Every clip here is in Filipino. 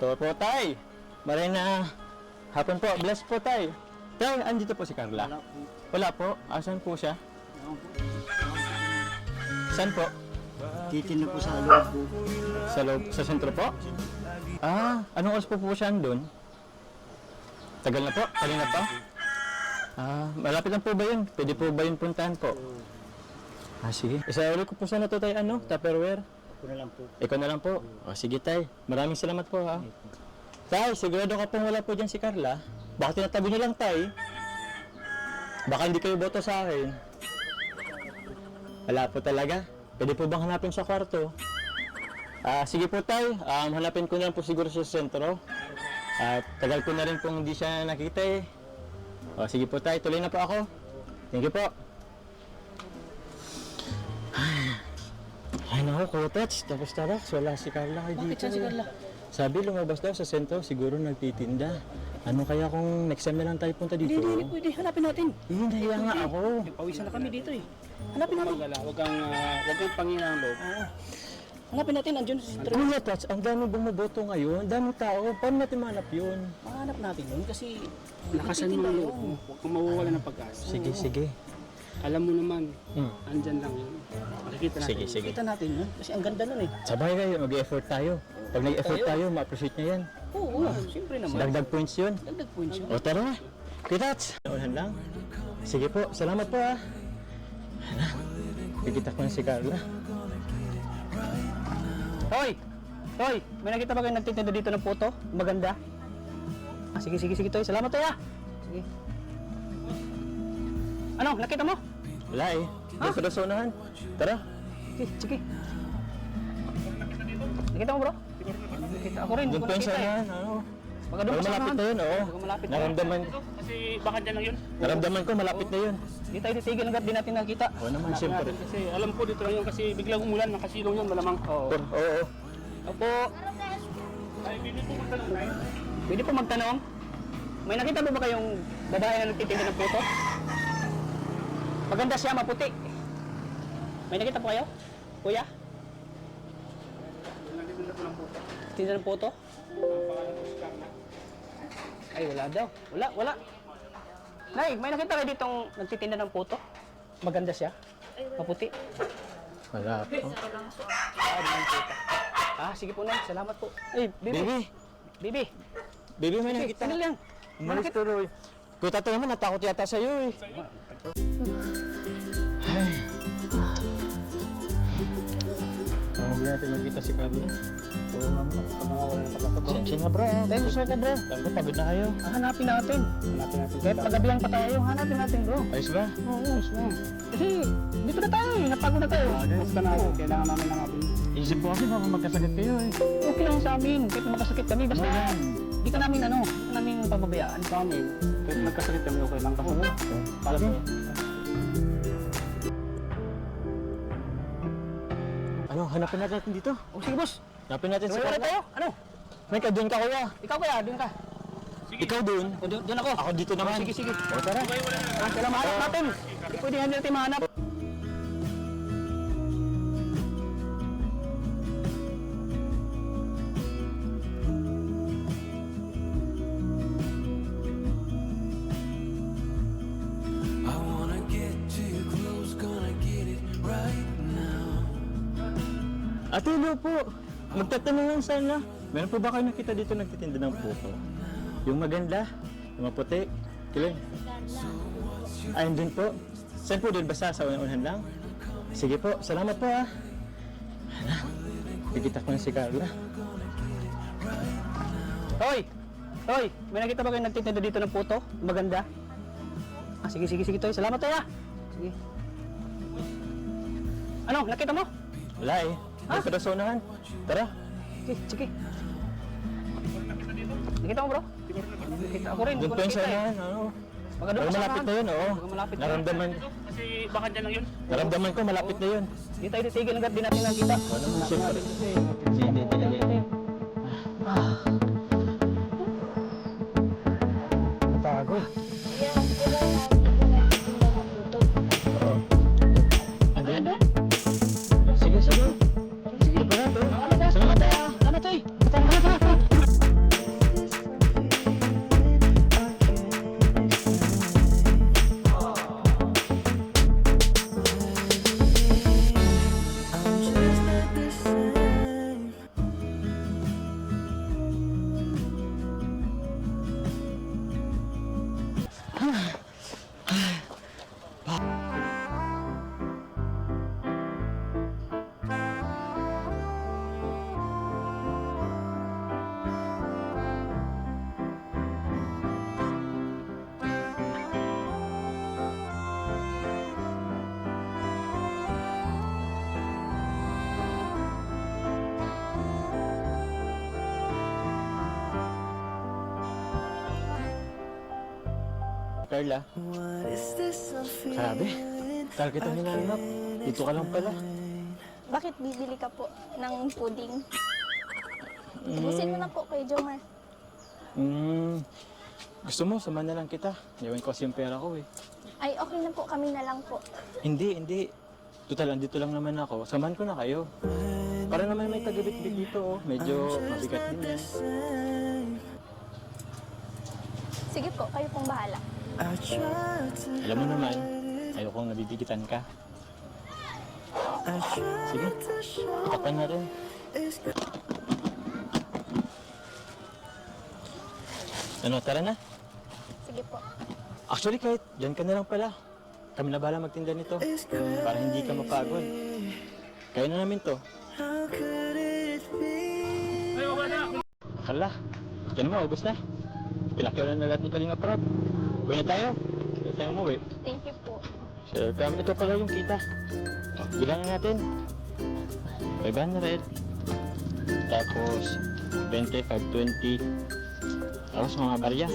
Ito po, tay. Maray na hapon po. Bless po, tay. Tay, andito po si Carla. Wala po. Asan po siya? Saan po? Titin na po sa loob po. Sa loob, sa sentro po? Ah, anong oras po siya doon? Tagal na po? Kanina pa? Ah, malapit lang po ba yun? Pwede po ba yun puntahan po? Ah, sige. Isa ulit ko po sana to tay, Tupperware. Ako na lang po. Ikaw na lang po. O, sige tay. Maraming salamat po ha. Tay, sigurado ka pong wala po dyan si Carla. Baka tinatabi niyo lang tay. Baka hindi kayo boto sa akin. Wala po talaga. Pwede po bang hanapin sa kwarto? Ah, sige po tay. Hanapin ko na lang po siguro sa sentro. At tagal ko na rin pong hindi siya nakita eh. O, sige po tay. Tuloy na po ako. Thank you po. Ay naku, Kotats, tapos Tarax, wala si Carla kay dito. Bakit saan si Carla? Sabi, lumabas daw sa sentro, siguro nagtitinda. Ano kaya kung next time na lang tayo punta dito? Hindi pwede. Hanapin natin. Hindi, nahiya nga ako. Pawisan na kami dito eh. Hanapin natin. Huwag kang panginang loob. Oo. Hanapin natin, andyan sa sentro. Kuya Tats, ang dami bumoboto ngayon, ang daming tao, paano natin mahanap yun? Mahanap natin yun kasi Lakasan mo ang loob mo. Huwag kang mawawala ng pag-asa. Sige, sige. Alam mo naman, Hmm. andyan lang yun. Makikita natin. Sige, sige. kita natin yun. Kasi ang ganda nun eh. Sabay kayo, mag-effort tayo. Pag nag-effort tayo, ma-appreciate niya yan. Oo, siyempre naman. Dagdag points yun. Dagdag points yun. O tara na. Kuya Tats, naulan lang. Sige po, salamat po ha. Hala, bigita ko na si Carla. Hoy! Hoy! May nakita ba kayo nagtitinda dito ng puto? Maganda? Ah, sige, Toy. Salamat, Toy ah! Sige. Ano? Nakita mo? Wala eh. Hindi pa daw sa unahan. Tara. Sige. Nakita mo, bro? Nakita ako rin. Doon Hindi po ko yung sa nakita eh. unahan. Ano? Baka doon Pero sa malapit unahan. na yun, oo. Baka malapit na. Naramdaman, Kasi baka dyan lang yun. naramdaman ko, malapit na yun. Hindi tayo titigil hanggat di natin nakita. Oo naman, siyempre. Kasi alam ko dito lang yun kasi biglang umulan, nakasilong yun malamang. Oo. Oo. Opo. Ay, hindi po magtanong tayo. Pwede po magtanong. May nakita mo ba kayong babae na nagtitinda ng puto? Maganda siya, maputi. May nakita po kayo? Kuya? Nagtitinda po ng puto. Tinda ng puto? Ay, wala daw. Wala. Nay, may nakita kayo ditong nagtitinda ng puto? Maganda siya? Maputi? Wala po. Ah, sige po, Nay. Salamat po. Ay, Baby! Bibi. Baby, may Sige, nakita. sandali lang. Umalis tuloy. Kuya Tato naman, natakot yata sa'yo eh. Ay. Hindi natin magkita si Carla. Oo naman, pagkakawala ng pagkakataon. Sensya na bro. Thank you, sir, bro. Tango, pagod na kayo. Hanapin natin. Hanapin natin. Kahit magabihan pa tayo, hanapin natin, bro. Ayos ba? Oo, kasi dito na tayo eh. Napagod na tayo. Basta natin, kailangan namin ng abin. Isip ko kasi baka magkasakit kayo eh. Okay lang sa amin. Kahit makasakit kami, basta di ka namin pababayaan. Sa amin, kahit magkasakit kami, okay lang. Kasi para sa Ano, hanapin natin dito. O sige, boss. Hanapin natin si Wala Carla. tayo. Ano? May ka doon ka kuya. Ikaw kaya, doon ka. Ikaw doon. O, doon ako. Ako dito naman. Sige. O tara. Kailangan mahanap natin. Hindi pwede natin mahanap. I wanna get to you close, gonna get it right now. Ate, hello po. Magtatanong lang sana. Meron po ba kayo nakita dito nagtitinda ng puto? Yung maganda, yung maputi. Kailan? Ayun din po. Saan po doon? Basta sa unahan lang? Sige po, salamat po ah. Hala, bigita ko na si Carla. Hoy! May nakita ba kayo nagtitinda dito ng puto? Maganda? Ah, sige, Toy. Salamat, Toy ah. Sige. Ano? Nakita mo? Wala eh. Hindi pa daw sa unahan. Tara. Sige. Nakita mo, bro? Nakita ako rin. Doon po yung sa nakita eh. unahan. Ano? Baka doon Pero sa malapit unahan. na yun, oo. Baka malapit na. Naramdaman, Kasi baka dyan lang yun. naramdaman ko, malapit na yun. Hindi tayo titigil hanggat di natin nakita. O naman, siyempre. Hindi. Pagod. Ano? Sige. Sige pa na to. Salamat, Toy. Tara. Carla. Grabe. Tagal kita hinanap. Dito ka lang pala. Bakit bibili ka po ng pudding? Ubusin mo na po kay Jomar. Gusto mo, samahan na lang kita. Iwan ko kasi yung pera ko eh. Ay, okay na po. Kami na lang po. Hindi. Total, andito lang naman ako. Samahan ko na kayo. Para naman may tagabit-bit dito oh. Medyo mabigat din yan. Sige po, kayo pong bahala. Alam mo naman, ayokong nabibigitan ka. Sige, tapan na rin. Ano, tara na. Sige po. Actually, kahit dyan ka na lang pala. Kami na bahala magtinda nito. Para hindi ka mapagod. Kaya na namin to. Akala, dyan mo, ubos na. Pinakyalan na lahat ni Kalinga Prab. Uwi na tayo. Uwi tayo umuwi. Thank you po. Sir, ito pala yung kita. Bilangan natin. 500. Tapos, 25, 20. Tapos mga barya.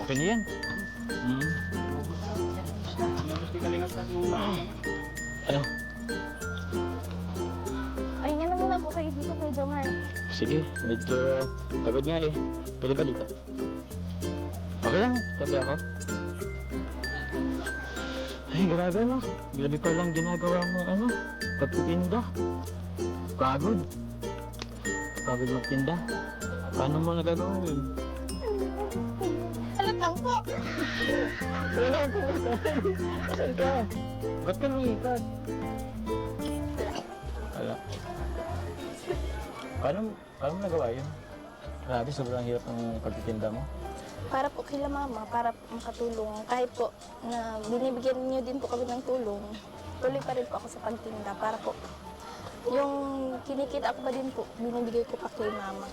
Okay na yan. Ano? Ay, nga na muna po kayo dito kay Jomar. Sige, medyo pagod nga eh. Pwede ba dito? Okay lang, tabi ako. Ay, grabe no. Grabe pa lang ginagawa mo pagtitinda. Pagod. Pagod magtinda. Paano mo nagagawa yun? Halatang po. Saan ka? Ba't ka lumipat? Wala. Paano mo nagawa yun? Grabe, sobrang hirap ng pagtitinda mo. Para po kila mama, para po makatulong. Kahit po na binibigyan niyo din po kami ng tulong, tuloy pa rin po ako sa pagtinda. Para po yung kinikita ko pa din po, binibigay ko pa kay mama.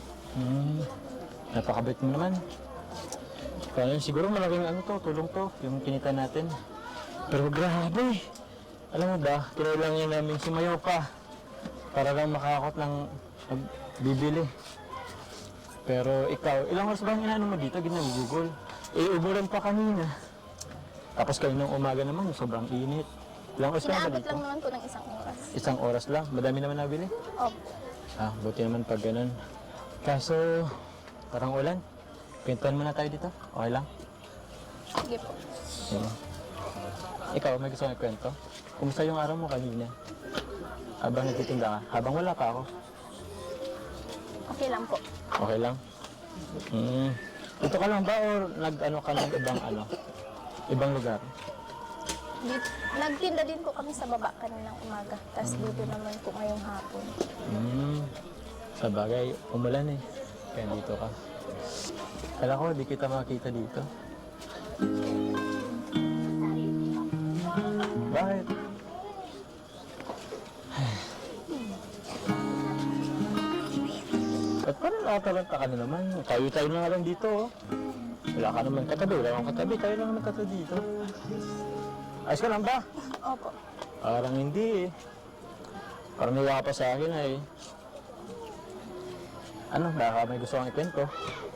Napakabait mo naman. Kaya siguro malaking tulong to, yung kinita natin. Pero grabe. Alam mo ba, kinailangan namin sumayaw pa para lang makakot ng bibili. Pero ikaw, ilang oras bang inaano mo dito? Ginagugol. Umulan pa kanina. Tapos kaninang umaga naman, sobrang init. Ilang oras ka na ba Inaabot dito? lang naman po ng isang oras. Isang oras lang. Madami naman nabili. Opo. Buti naman pag ganun. Kaso, parang ulan. Pintuan muna tayo dito. Okay lang? Sige po. Sige. Ikaw, may gusto kong ikwento? Kumusta yung araw mo kanina? Habang nagtitinda ka? Habang wala pa ako? Okay lang po. Okay lang? Dito ka lang ba o nag-ano ka ng ibang lugar? Nagtinda din po kami sa baba kaninang umaga. Tapos dito naman po ngayong hapon. Sa bagay, umulan eh. Kaya dito ka. Kala ko, di kita makita dito. Bakit? Ba't parang nakatalanta ka na naman? Tayo-tayo na nga lang dito oh. Wala ka naman katabi, wala kang katabi. Tayo lang naman katabi dito. Ayos ka lang ba? Opo. Parang hindi eh. Parang niwaka pa sa akin eh. Ano, baka may gusto kang ikwento?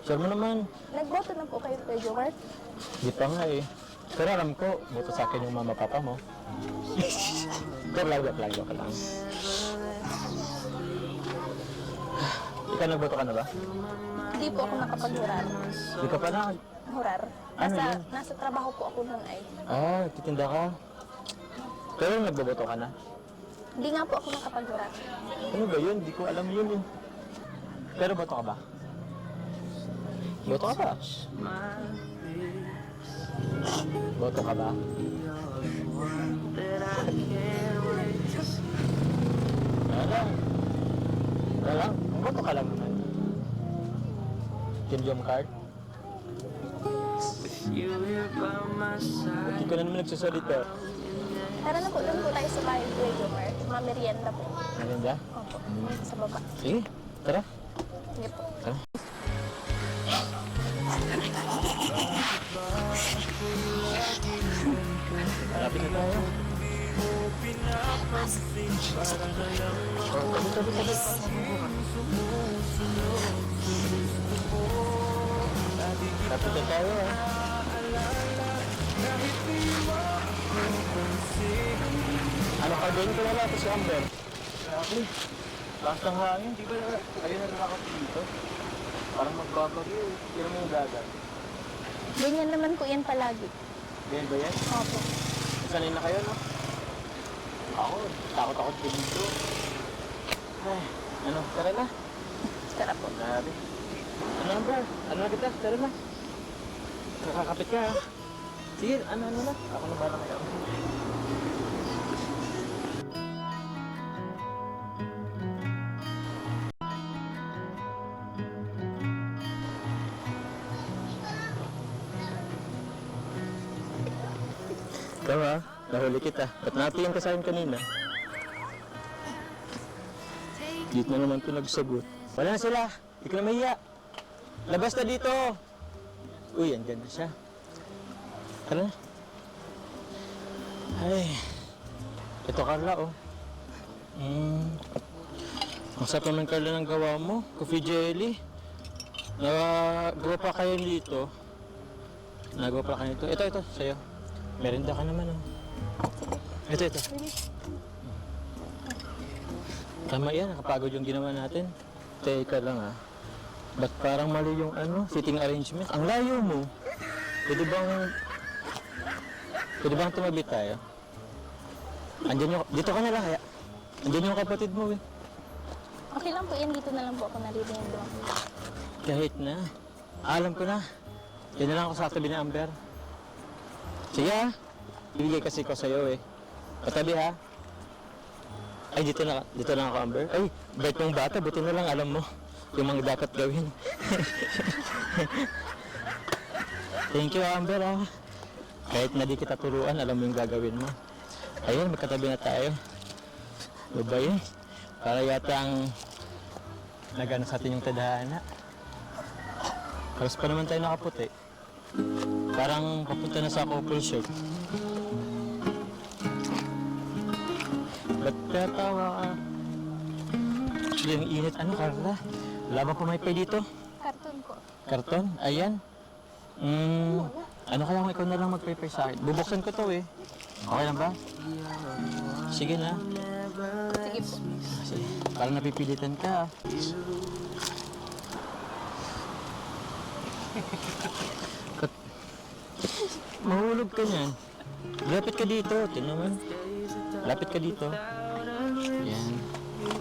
Share mo naman. Nagboto na po kayo kay Jomar. Di pa nga eh. Pero alam ko, boto sa akin yung mama papa mo. Pero lagak ka lang. Ikaw nagboto ka na ba? Hindi po ako nakapaghurar. Di ka pa na. Hurar. Ano yun? Nasa trabaho po ako nun ay. Titinda ka. Pero nagboboto ka na. Hindi nga po ako nakapaghurar. Ano ba yun? Di ko alam yun eh. Pero boto ka ba? Boto ka ba? Boto ka ba? Wala. Boto ka lang naman. Kim card? Hindi ka na naman nagsasalita. Tara na po, doon po tayo sa bahay kay Jomar. Mamerienda po. Merinda? Opo. Sa baba. Sige, tara. Sige po. Tara. Malapit na tayo. Tabi. Lapit na tayo ah. Ano ka din ko na lang si Amber? Grabe. Lakas ng hangin. Di ba ayun na nakakot dito? Parang magbabagyo. Tira mo yung dagat. Ganyan naman po yan palagi. Ganyan ba yan? Opo. Sanay na kayo, no? Ako, takot-takot ko dito. Ay, ano, tara na. Tara po. Grabe. Ano Amber? Ano na kita? Tara na. Kakakapit ka, ha? Sige, ano na. Ako na bala kayo. Ikaw ha, nahuli kita. Ba't napiyan ka sa akin kanina? Dito na naman ito nagsagot. Wala na sila. Hindi ka na mahiya. Labas na dito. Uy, andyan na siya. Tara na. Ay. Ito Carla, oh. Ang sarap naman Carla ng gawa mo. Coffee jelly. Nagawa pa kayo dito. Nagawa pa kayo dito. Ito, sa'yo. Merenda ka naman, oh. Ito. Tama yan, nakapagod yung ginawa natin. Teka lang, ah. Ba't parang mali yung seating arrangement? Ang layo mo. Pwede bang tumabi tayo? Andyan yung, dito ka na lang kaya. Andyan yung kapatid mo, eh. Okay lang po yan. Dito na lang po ako naririnig doon. Kahit na. Alam ko na. Yan na lang ako sa tabi ni Amber. Sige ha. Ibigay kasi ko sa'yo eh. Katabi ha. Ay, dito na ako Amber. Ay, bait mong bata. Buti na lang alam mo yung mga dapat gawin. Thank you Amber ha. Kahit na di kita turuan, alam mo yung gagawin mo. Ayun, magkatabi na tayo. Babay eh. Para yata ang nagano sa atin yung tadhana. Paras pa naman tayo nakaputi. Parang papunta na sa couple shoot. Ba't tatawa ka? Actually, ang init. Ano, Carla? Wala ba pumaypay dito? Karton po. Karton? Ayan. Ano kaya kung ikaw na lang magpaypay sa akin? Bubuksan ko to eh. Okay lang ba? Sige na. Sige po. Sige. Parang napipilitan ka. Mahulog ka niyan. Lapit ka dito. Tingnan mo. Lapit ka dito. Yan.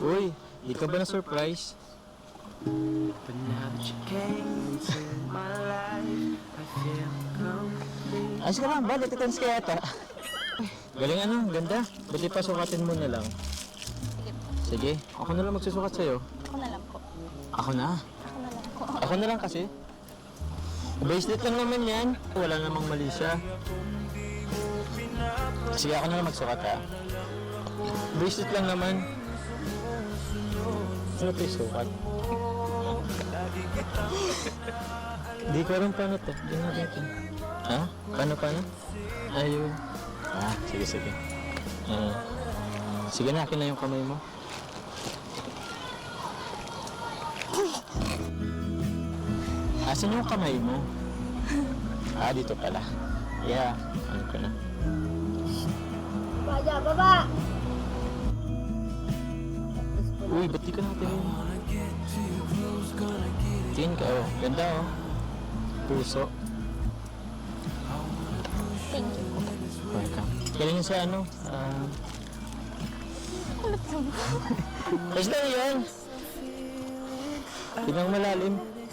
Uy, di ka ba na-surprise? But now that you came into my life, I feel complete. Ayos ka lang ba? Natitens ka yata. Galing ano, ganda. Buti pa sukatin mo na lang. Sige po. Sige, ako na lang magsusukat sa'yo. Ako na lang po. Ako na? Ako na lang po. Ako na lang kasi. Bracelet lang naman yan. Wala namang mali siya. Sige, ako na lang magsukat ha. Bracelet lang naman. Ano pa yung sukat? Di ko alam paano to. Di natin ito. Ha? Paano? Ayun. Sige. Sige na, akin na yung kamay mo. Asan yung kamay mo? Dito pala. Yeah, ano ko na. Baba! Uy, ba't di ka natin yun? Tingin ka, oh. Ganda, oh. Puso. Thank you po. Welcome. Galing sa ano? Basta yun. Tingnan mo malalim.